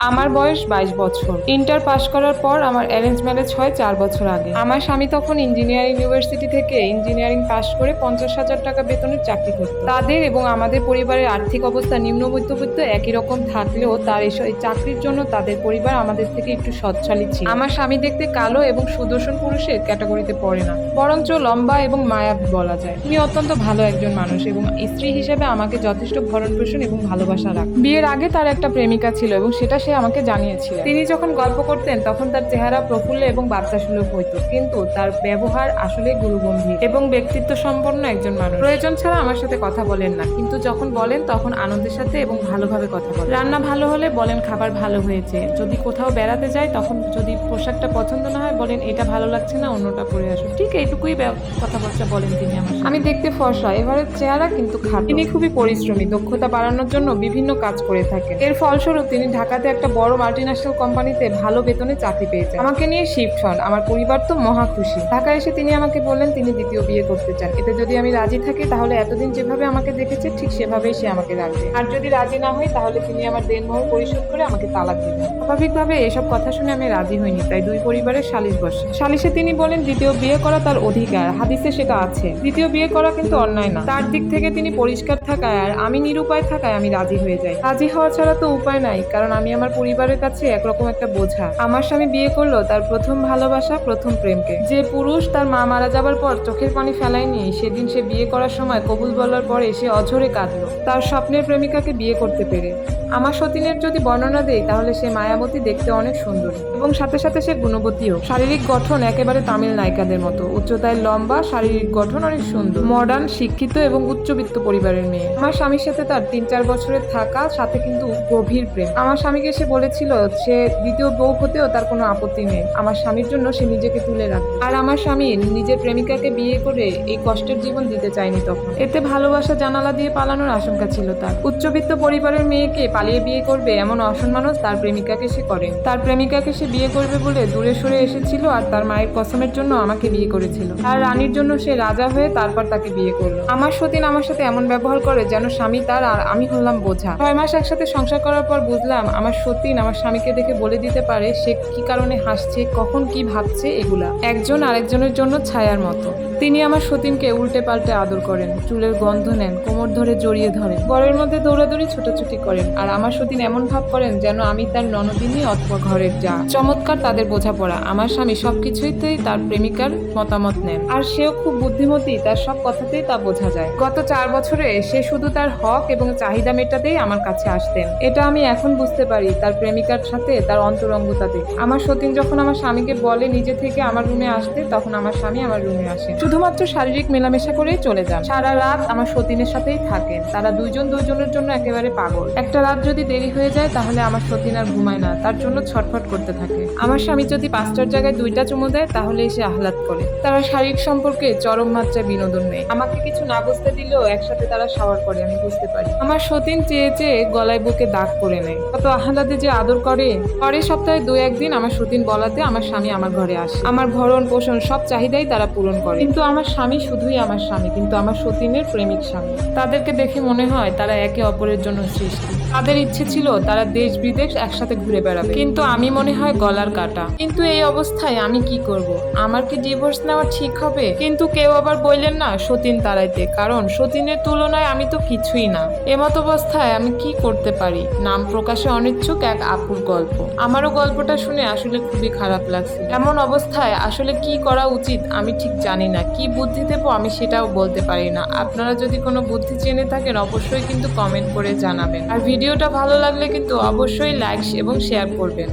আমার বয়স 22 বছর। ইন্টার পাশ করার পর আমার অ্যারেঞ্জ ম্যারেজ হয় 4 বছর আগে। আমার স্বামী তখন ইঞ্জিনিয়ারিং ইউনিভার্সিটি থেকে ইঞ্জিনিয়ারিং পাশ করে 50,000 টাকা বেতনের চাকরি করত। তাদের এবং আমাদের পরিবারের আর্থিক অবস্থা নিম্ন মধ্যবিত্ত একই রকম থাকলেও তার এই চাকরির জন্য তাদের পরিবার আমাদের থেকে একটু সচ্ছলই ছিল। আমার স্বামী দেখতে কালো এবং সুদর্শন পুরুষের ক্যাটাগরিতে পড়ে না, বরঞ্চ লম্বা এবং মায়াবী বলা যায়। তিনি অত্যন্ত ভালো একজন মানুষ এবং স্ত্রী হিসেবে আমাকে যথেষ্ট ভরণ পোষণ এবং ভালোবাসা রাখেন। বিয়ের আগে তার একটা প্রেমিকা ছিল এবং সেটা সে আমাকে জানিয়েছিলেন। তিনি যখন গল্প করতেন তখন তার চেহারা প্রফুল্ল এবং বাচ্চাসুলভ হইত, কিন্তু তার ব্যবহার আসলে গুরুগম্ভীর এবং ব্যক্তিত্ব সম্পন্ন একজন মানুষ। প্রয়োজন ছাড়া আমার সাথে কথা বলেন না, কিন্তু যখন বলেন তখন আনন্দের সাথে এবং ভালোভাবে কথা বলেন। রান্না ভালো হলে বলেন খাবার ভালো হয়েছে। যদি কোথাও বেড়াতে যায় তখন যদি পোশাকটা পছন্দ না হয় বলেন এটা ভালো লাগছে না, অন্যটা পরে আসো। ঠিক এইটুকুই কথাবার্তা বলেন তিনি আমার সাথে। আমি দেখতে ফর্সা, এবারের চেহারা কিন্তু খাটো। তিনি খুবই পরিশ্রমী, দক্ষতা বাড়ানোর জন্য বিভিন্ন কাজ করে থাকেন। এর ফলস্বরূপ তিনি ঢাকাতে একটা বড় মাল্টিন্যাশনাল কোম্পানিতে ভালো বেতনে চাকরি পেয়েছেন। আমাকে নিয়ে শিফট হন। আমার পরিবার তো মহা খুশি। ঢাকায় এসে তিনি আমাকে বললেন তিনি দ্বিতীয় বিয়ে করতে চান। এতে যদি আমি রাজি থাকি তাহলে এতদিন যেভাবে আমাকে দেখেছে ঠিক সেভাবেই সে আমাকে রাখবে, আর যদি রাজি না হই তাহলে তিনি আমার দেনমোহর পরিশোধ করে আমাকে তালাক দিবেন। স্বাভাবিকভাবে এসব কথা শুনে আমি রাজি হইনি, তাই দুই পরিবারের সালিশ বসে। সালিশে তিনি বলেন দ্বিতীয় বিয়ে করা তার অধিকার, হাদিসে সেটা আছে। দ্বিতীয় বিয়ে করা কিন্তু অন্যায় না। তার দিক থেকে তিনি পরিষ্কার থাকায় আর আমি নিরুপায় থাকায় আমি রাজি হয়ে যাই। রাজি হওয়া ছাড়া তো উপায় নাই, কারণ আমি আমার পরিবারের কাছে একরকম একটা বোঝা। আমার স্বামী বিয়ে করলো তার প্রথম ভালোবাসা, প্রথম প্রেমকে। যে পুরুষ তার মা মারা যাবার পর চোখের পানি ফেলায়নি, সেদিন সে বিয়ে করার সময় কবুল বলার পরে সে অঝরে কাঁদলো তার স্বপ্নের প্রেমিকাকে বিয়ে করতে পেরে। আমার সতীনের যদি বর্ণনা দেই তাহলে সে মায়াবতী, দেখতে অনেক সুন্দর এবং সাথে সাথে সে গুণবতীও। শারীরিক গঠন একেবারে তামিল নায়িকাদের মতো, উচ্চতায় লম্বা, শারীরিক গঠন অনেক সুন্দর, মডার্ন, শিক্ষিত এবং উচ্চবিত্ত পরিবারের মেয়ে। আমার স্বামীর সাথে তার 3-4 বছরের থাকা, সাথে কিন্তু গভীর প্রেম। আমার স্বামীকে সে বলেছিল সে দ্বিতীয় বউ হতেও তার কোনো আপত্তি নেই, আমার স্বামীর জন্য সে নিজেকে তুলে রাখবে। আর আমার স্বামী নিজের প্রেমিকাকে বিয়ে করে এই কষ্টের জীবন দিতে চায়নি তখন। এতে ভালোবাসা জানালা দিয়ে পালানোর আশঙ্কা ছিল তার। উচ্চবিত্ত পরিবারের মেয়েকে পালিয়ে বিয়ে করবে এমন অসম্মানও তার প্রেমিকাকে সে করে। তার প্রেমিকাকে সে বিয়ে করবে বলে দূরে সরে এসেছিল আর তার মায়ের কসমের জন্য আমাকে বিয়ে করেছিল। আর রানীর জন্য সে রাজা হয়ে তারপর তাকে বিয়ে করলো। আমার সতীন আমার সাথে এমন ব্যবহার করে যেন স্বামী তার আর আমি হলাম বোঝা। 6 মাস একসাথে সংসার করার পর বুঝলাম আমার সতীন আমার স্বামীকে দেখে বলে দিতে পারে সে কি কারণে হাসছে, কখন কি ভাবছে। এগুলা একজন আরেকজনের জন্য ছায়ার মতো। তিনি আমার সতীনকে উল্টে পাল্টে আদর করেন, চুলের গন্ধ নেন, কোমর ধরে জড়িয়ে ধরেন, ঘরের মধ্যে দৌড়াদৌড়ি ছোটাছুটি করেন। আর আমার সতীন এমন ভাব করেন যেন আমি তার ননদিনী অথবা ঘরের যা। চমৎকার তাদের বোঝাপড়া। আমার স্বামী সবকিছুতেই তার প্রেমিকার মতামত নেন, আর সেও খুব বুদ্ধিমতী, তার সব কথাতেই তা বোঝা যায়। গত 4 বছরে সে শুধু তার হক এবং চাহিদা মেটাতেই আমার কাছে আসতেন। এটা আমি এখন বুঝতে পারি তার প্রেমিকার সাথে তার অন্তরঙ্গতাতে। আমার সতীন যখন আমার স্বামীকে বলে নিজে থেকে আমার রুমে আসতে, তখন আমার স্বামী আমার রুমে আসে, শুধুমাত্র শারীরিক মেলামেশা করেই চলে যান। সারা রাত আমার সতীনের সাথেই থাকেন। তারা দুইজন দুইজনের জন্য একেবারে পাগল। একটা রাত যদি দেরি হয়ে যায় তাহলে আমার সতীন আর ঘুমায় না, তার জন্য ছটফট করতে থাকে। আমার স্বামী যদি 5টার জায়গায় 2টা চুমু দেয় তাহলে এসে আহ্লাদ করে। তারা শারীরিক সম্পর্কে চরম মাত্রায় বিনোদন নেয়। আমাকে কিছু না বুঝতে দিলেও একসাথে তারা শাওয়ার করে, আমি বুঝতে পারি। আমার সতীন চেয়ে চেয়ে গলায় বুকে দাগ করে নেয়। কত আহ্লাদে যে আদর করে। পরের সপ্তাহে 2-1 দিন আমার সতীন বলাতে আমার স্বামী আমার ঘরে আসে। আমার ভরণ পোষণ সব চাহিদাই তারা পূরণ করে। কিন্তু আমার স্বামী শুধুই আমার স্বামী, কিন্তু আমার সতীনের প্রেমিক স্বামী। তাদেরকে দেখে মনে হয় তারা একে অপরের জন্য সৃষ্টি। তাদের ইচ্ছে ছিল তারা দেশ বিদেশ একসাথে ঘুরে বেড়াবে, কিন্তু আমি মনে হয় গলার কাটা। কিন্তু এই অবস্থায় আমি কি করব? আমার কি ডিভোর্স নেওয়া ঠিক হবে? কিন্তু কেউ আবার বললেন না সতীন তাড়াইতে, কারণ সতীনের তুলনায় আমি তো কিছুই না। এমত অবস্থায় আমি কি করতে পারি? নাম প্রকাশে অনিচ্ছুক এক আপুর গল্প। আমারও গল্পটা শুনে আসলে খুবই খারাপ লাগছে। এমন অবস্থায় আসলে কি করা উচিত আমি ঠিক জানি না, কি বুদ্ধি দেবো আমি সেটাও বলতে পারি না। আপনারা যদি কোনো বুদ্ধি জেনে থাকেন অবশ্যই কিন্তু কমেন্ট করে জানাবেন। আর ভিডিওটা ভালো লাগলে কিন্তু অবশ্যই লাইক এবং শেয়ার করবেন।